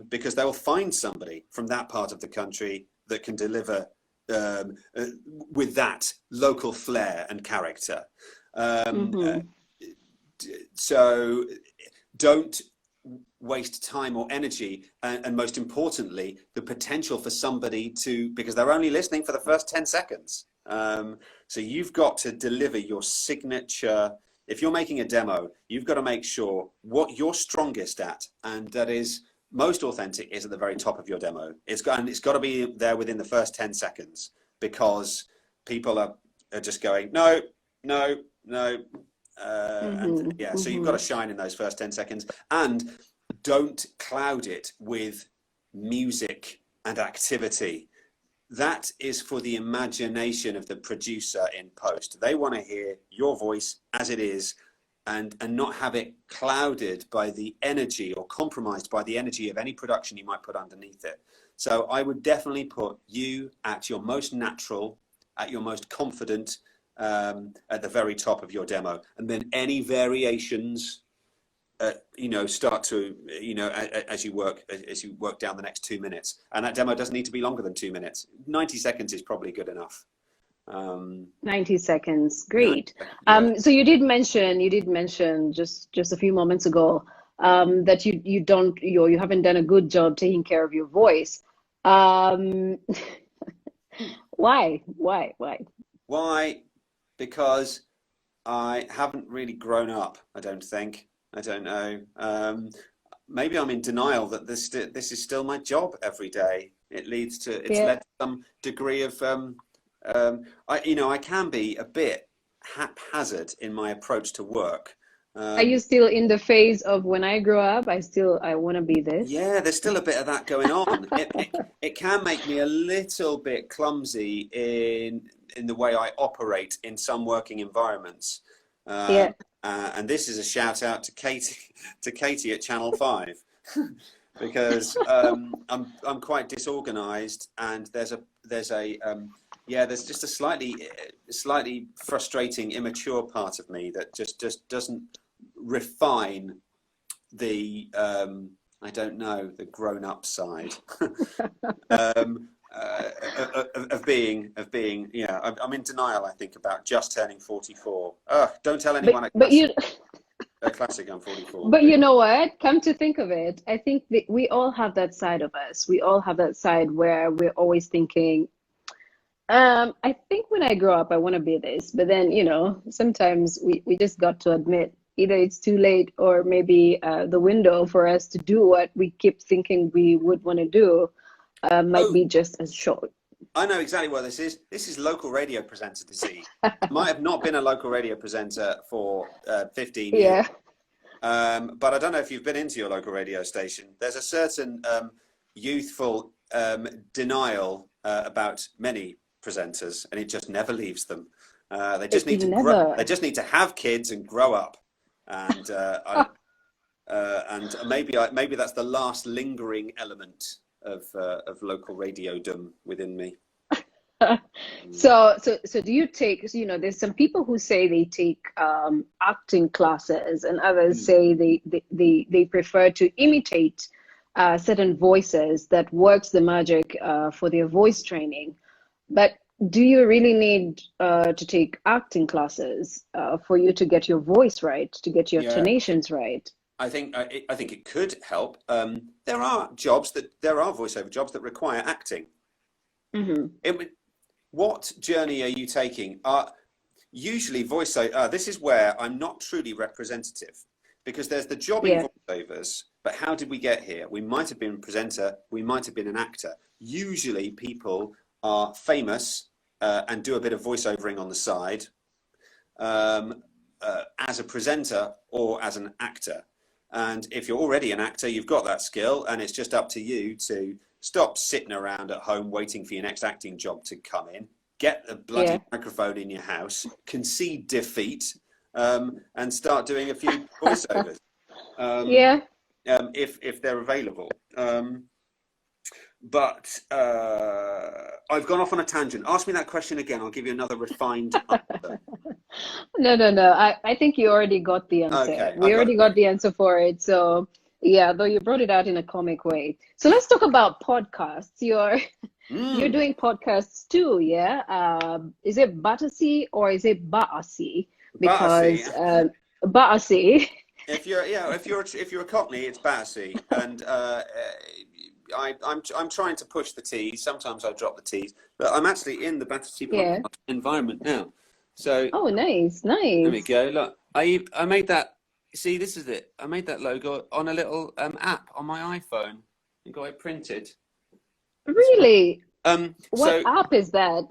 because they will find somebody from that part of the country that can deliver with that local flair and character. So don't waste time or energy, and most importantly, the potential for somebody to, because they're only listening for the first 10 seconds. So you've got to deliver your signature. If you're making a demo, you've got to make sure what you're strongest at, and that is most authentic, is at the very top of your demo. It's got to be there within the first 10 seconds, because people are just going, no. So you've got to shine in those first 10 seconds, and don't cloud it with music and activity. That is for the imagination of the producer in post. They want to hear your voice as it is, and not have it clouded by the energy or compromised by the energy of any production you might put underneath it. So I would definitely put you at your most natural, at your most confident, at the very top of your demo, and then any variations start to, as you work down the next 2 minutes, and that demo doesn't need to be longer than 2 minutes. 90 seconds is probably good enough. 90 seconds, great. So you did mention just a few moments ago that you haven't done a good job taking care of your voice. Why? Because I haven't really grown up, I don't think. I don't know. Maybe I'm in denial that this is still my job every day. It's led to some degree of, I can be a bit haphazard in my approach to work. Are you still in the phase of, when I grow up, I want to be this? Yeah, there's still a bit of that going on. It can make me a little bit clumsy in the way I operate in some working environments. And this is a shout out to Katie at Channel 5, because I'm quite disorganized, and there's just a slightly frustrating, immature part of me that just doesn't refine the the grown-up side. of being. Yeah, I'm in denial, I think, about just turning 44. Don't tell anyone. But you. A classic, I'm 44. But you know what? Come to think of it, I think that we all have that side of us. We all have that side where we're always thinking, I think when I grow up, I want to be this. But then, sometimes we just got to admit either it's too late or maybe the window for us to do what we keep thinking we would want to do might be just as short. I know exactly what this is. This is local radio presenter disease. I might have not been a local radio presenter for 15 years. But I don't know if you've been into your local radio station. There's a certain youthful denial about many presenters, and it just never leaves them. They just need to grow. They just need to have kids and grow up. And and maybe that's the last lingering element of local radiodom within me. So do you take, there's some people who say they take acting classes, and others say they prefer to imitate certain voices that works the magic for their voice training. But do you really need to take acting classes for you to get your voice right, to get your tonations right? I think it could help. There are voiceover jobs that require acting. What journey are you taking? Usually voiceover. This is where I'm not truly representative, because there's the job in voiceovers. But how did we get here? We might have been a presenter. We might have been an actor. Usually people are famous and do a bit of voiceovering on the side as a presenter or as an actor. And if you're already an actor, you've got that skill, and it's just up to you to stop sitting around at home waiting for your next acting job to come in, get the bloody microphone in your house, concede defeat, and start doing a few voiceovers. If they're available. But I've gone off on a tangent. Ask me that question again. I'll give you another refined answer. No. I think you already got the answer. Okay, we already got the answer for it. So yeah, though you brought it out in a comic way. So let's talk about podcasts. You're doing podcasts too, yeah? Is it Battersea or is it Baasi? Because Baasi. If you're a Cockney, it's Battersea, and I'm trying to push the T's. Sometimes I drop the T's, but I'm actually in the Battersea podcast environment now. So nice. There we go. Look, I made that. See, this is it. I made that logo on a little app on my iPhone and got it printed. Really? What app is that?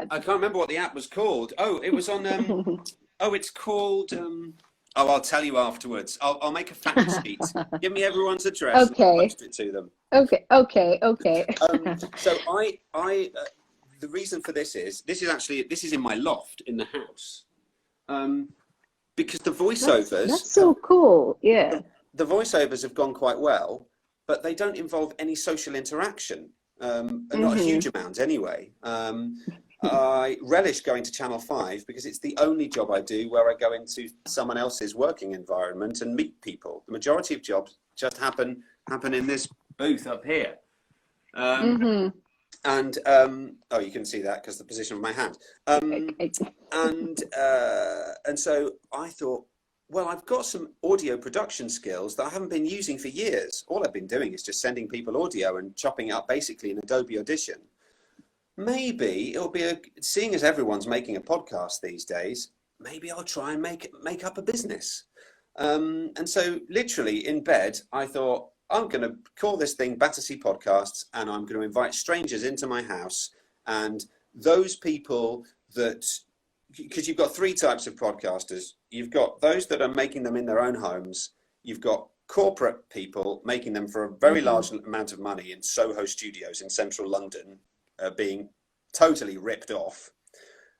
I can't remember what the app was called. Oh, it was on. It's called. I'll tell you afterwards. I'll make a fact sheet. Give me everyone's address. Okay. And I'll post it to them. Okay. So I the reason for this is in my loft in the house. Because the voiceovers. That's so cool. Yeah. The voiceovers have gone quite well, but they don't involve any social interaction. Not a huge amount anyway. I relish going to Channel 5 because it's the only job I do where I go into someone else's working environment and meet people. The majority of jobs just happen in this booth up here. And you can see that because the position of my hand. And so I thought, well, I've got some audio production skills that I haven't been using for years. All I've been doing is just sending people audio and chopping it up basically in Adobe Audition. Maybe it'll be seeing as everyone's making a podcast these days, maybe I'll try and make up a business. And so literally in bed, I thought, I'm going to call this thing Battersea Podcasts, and I'm going to invite strangers into my house. And those people because you've got three types of podcasters. You've got those that are making them in their own homes. You've got corporate people making them for a very large amount of money in Soho studios in central London, being totally ripped off.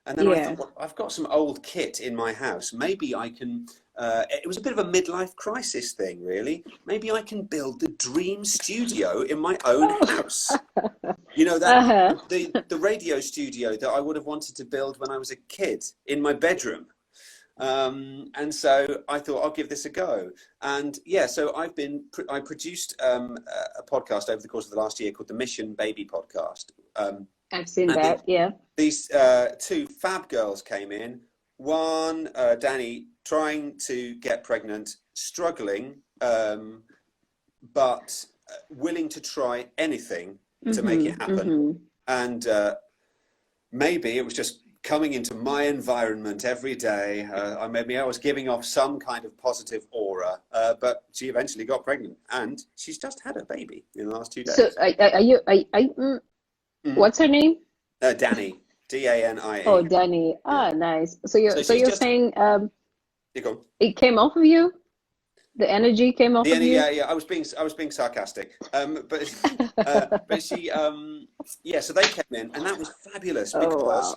And then I thought, well, I've got some old kit in my house. Maybe I can, it was a bit of a midlife crisis thing, really. Maybe I can build the dream studio in my own house. You know, that the radio studio that I would have wanted to build when I was a kid in my bedroom. And so I thought I'll give this a go. And yeah, so I produced a podcast over the course of the last year called the Mission Baby Podcast. I've seen that. Yeah. These two fab girls came in. One, Danny, trying to get pregnant, struggling, but willing to try anything to make it happen. And maybe it was just coming into my environment every day. Maybe I was giving off some kind of positive aura, but she eventually got pregnant, and she's just had a baby in the last 2 days. So what's her name? Danny, Danie. Oh, Danny. Ah, nice. So you're saying it came off of you? The energy came off of you? Yeah. I was being sarcastic. But she so they came in, and that was fabulous because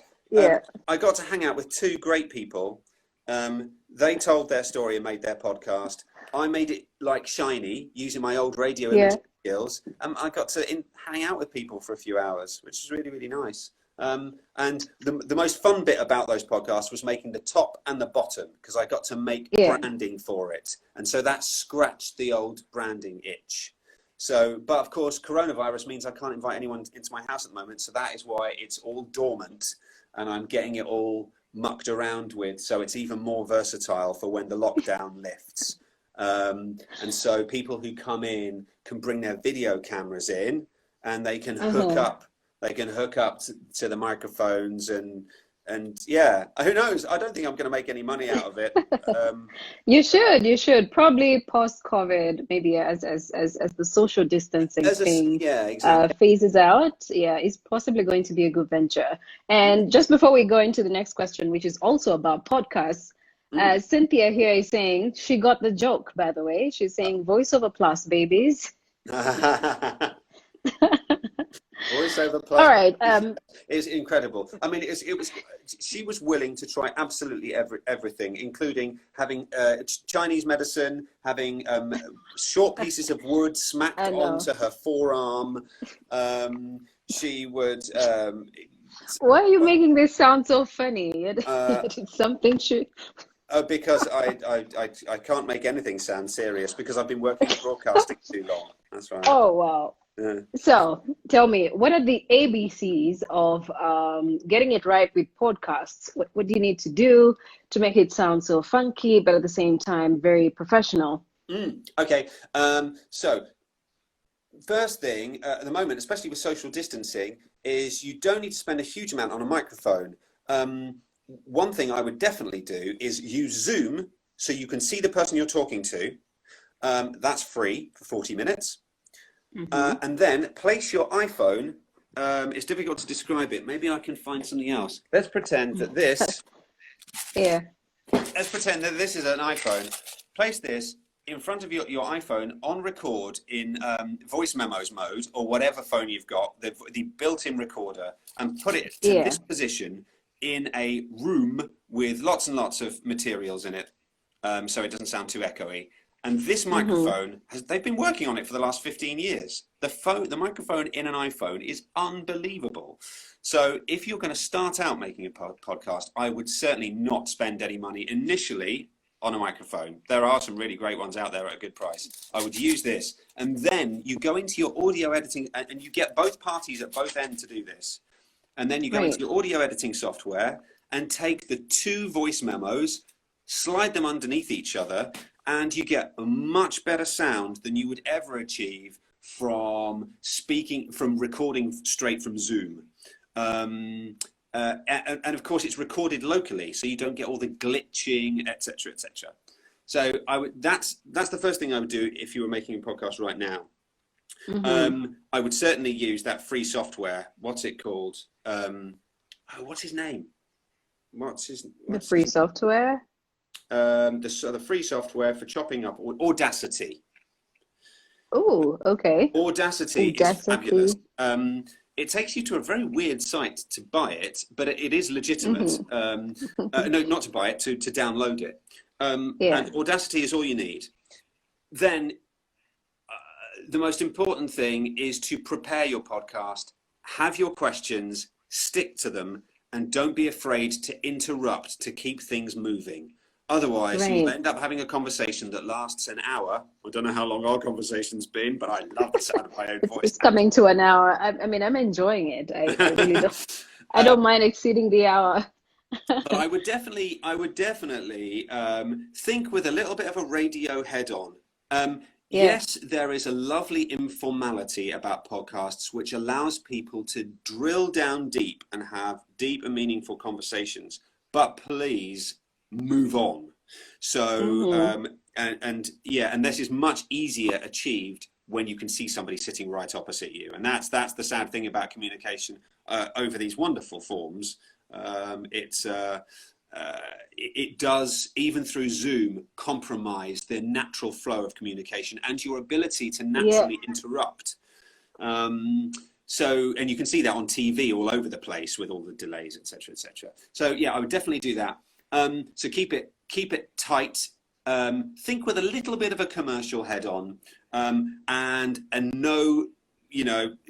I got to hang out with two great people. They told their story and made their podcast. I made it like shiny using my old radio imaging skills. I got to hang out with people for a few hours, which was really, really nice. And the most fun bit about those podcasts was making the top and the bottom, because I got to make branding for it. And so that scratched the old branding itch. So, but of course, coronavirus means I can't invite anyone into my house at the moment. So that is why it's all dormant, and I'm getting it all mucked around with. So it's even more versatile for when the lockdown lifts. And so people who come in can bring their video cameras in, and they can hook up. They can hook up to the microphones and yeah, who knows? I don't think I'm going to make any money out of it. You should probably post-COVID, maybe as the social distancing thing phases out. Yeah, it's possibly going to be a good venture. And just before we go into the next question, which is also about podcasts, Cynthia here is saying she got the joke. By the way, she's saying voiceover plus babies. Voiceover plus. All right. It's incredible. I mean, she was willing to try absolutely everything, including having Chinese medicine, having short pieces of wood smacked onto her forearm. She would. Why are you making this sound so funny? It's something because I can't make anything sound serious because I've been working in broadcasting too long. That's right. Oh wow. So tell me, what are the ABCs of getting it right with podcasts? What do you need to do to make it sound so funky, but at the same time, very professional? Okay. So first thing at the moment, especially with social distancing, is you don't need to spend a huge amount on a microphone. One thing I would definitely do is use Zoom so you can see the person you're talking to. That's free for 40 minutes. And then place your iPhone. It's difficult to describe it. Maybe I can find something else. Let's pretend that this. Let's pretend that this is an iPhone. Place this in front of your iPhone on record in voice memos mode or whatever phone you've got, the built-in recorder, and put it to this position in a room with lots and lots of materials in it, so it doesn't sound too echoey. And this microphone, they've been working on it for the last 15 years. The microphone in an iPhone is unbelievable. So if you're going to start out making a podcast, I would certainly not spend any money initially on a microphone. There are some really great ones out there at a good price. I would use this. And then you go into your audio editing, and you get both parties at both ends to do this. And then you go into your audio editing software and take the two voice memos, slide them underneath each other, and you get a much better sound than you would ever achieve from recording straight from Zoom. And of course, it's recorded locally, so you don't get all the glitching, etc., etc. So that's the first thing I would do if you were making a podcast right now. I would certainly use that free software. What's it called? What's his name? The free software? The free software for chopping up Audacity. Oh, okay. Audacity is fabulous. It takes you to a very weird site to buy it, but it is legitimate. No, not to buy it, to download it. And Audacity is all you need. Then the most important thing is to prepare your podcast, have your questions, stick to them, and don't be afraid to interrupt to keep things moving. Otherwise, you'll Right. end up having a conversation that lasts an hour. I don't know how long our conversation's been, but I love the sound of my own voice. It's coming to an hour. I mean, I'm enjoying it. I really don't. I don't mind exceeding the hour. But I would definitely think with a little bit of a radio head on. Yeah. Yes, there is a lovely informality about podcasts which allows people to drill down deep and have deep and meaningful conversations. But please move on. So, and this is much easier achieved when you can see somebody sitting right opposite you. And that's the sad thing about communication over these wonderful forms. It does, even through Zoom, compromise the natural flow of communication and your ability to naturally interrupt. So, and you can see that on TV all over the place with all the delays, etc., etc. So, yeah, I would definitely do that. So keep it tight. Think with a little bit of a commercial head on, and no,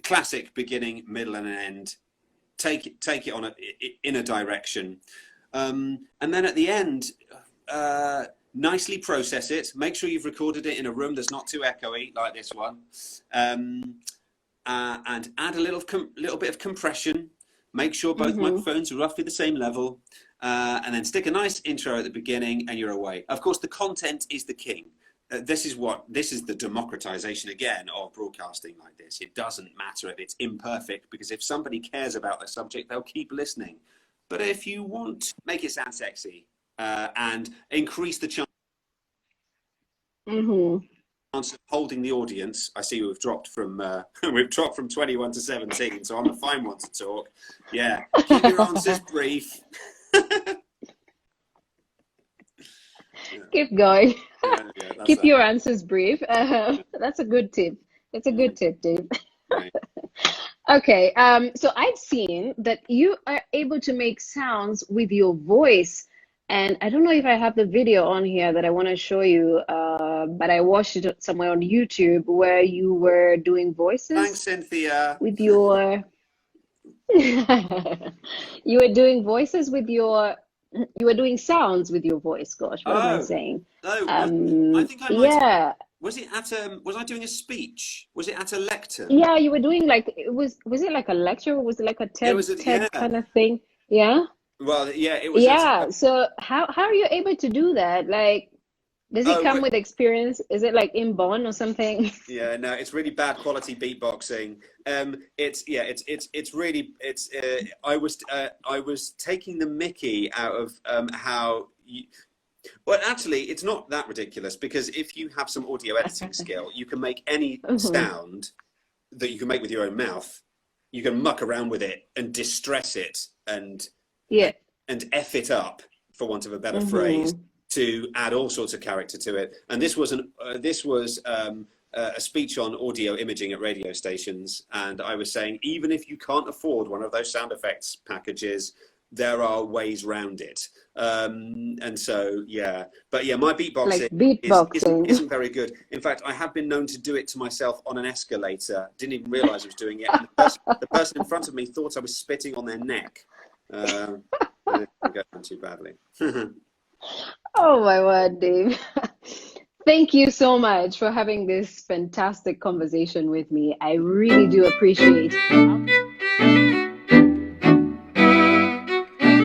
classic beginning, middle, and an end. Take it on in a direction, and then at the end, nicely process it. Make sure you've recorded it in a room that's not too echoey, like this one, and add a little bit of compression. Make sure both microphones are roughly the same level, and then stick a nice intro at the beginning, and you're away. Of course, the content is the king. This is the democratization again of broadcasting like this. It doesn't matter if it's imperfect, because if somebody cares about the subject, they'll keep listening. But if you want to make it sound sexy and increase the chance of holding the audience, I see we've dropped from 21 to 17, so I'm a fine one to talk. Yeah, keep your answers brief. Keep going. Keep It. your answers brief. That's a good tip. It's a good tip, Dave. Right. Okay. So I've seen that you are able to make sounds with your voice, and I don't know if I have the video on here that I want to show you, but I watched it somewhere on YouTube where you were doing voices. Thanks, Cynthia. With your you were doing voices with your you were doing sounds with your voice. Gosh, what am I saying? I think I might. Yeah. Was it at was I doing a speech? Was it at a lectern? Yeah, you were doing like was it like a lecture, or was it like a TED kind of thing? Yeah. Well, yeah, it was. Yeah. So how are you able to do that? Like, does it come with experience? Is it like in Bonn or something? Yeah, no, it's really bad quality beatboxing. I was taking the mickey out of how you. Well, actually, it's not that ridiculous, because if you have some audio editing skill, you can make any sound that you can make with your own mouth. You can muck around with it and distress it and F it up, for want of a better phrase, to add all sorts of character to it. And this was a speech on audio imaging at radio stations, and I was saying, even if you can't afford one of those sound effects packages, there are ways round it. And so, yeah. But yeah, my beatboxing isn't very good. In fact, I have been known to do it to myself on an escalator. Didn't even realize I was doing it. And the person in front of me thought I was spitting on their neck. I didn't go down too badly. Oh my word, Dave. Thank you so much for having this fantastic conversation with me. I really do appreciate it.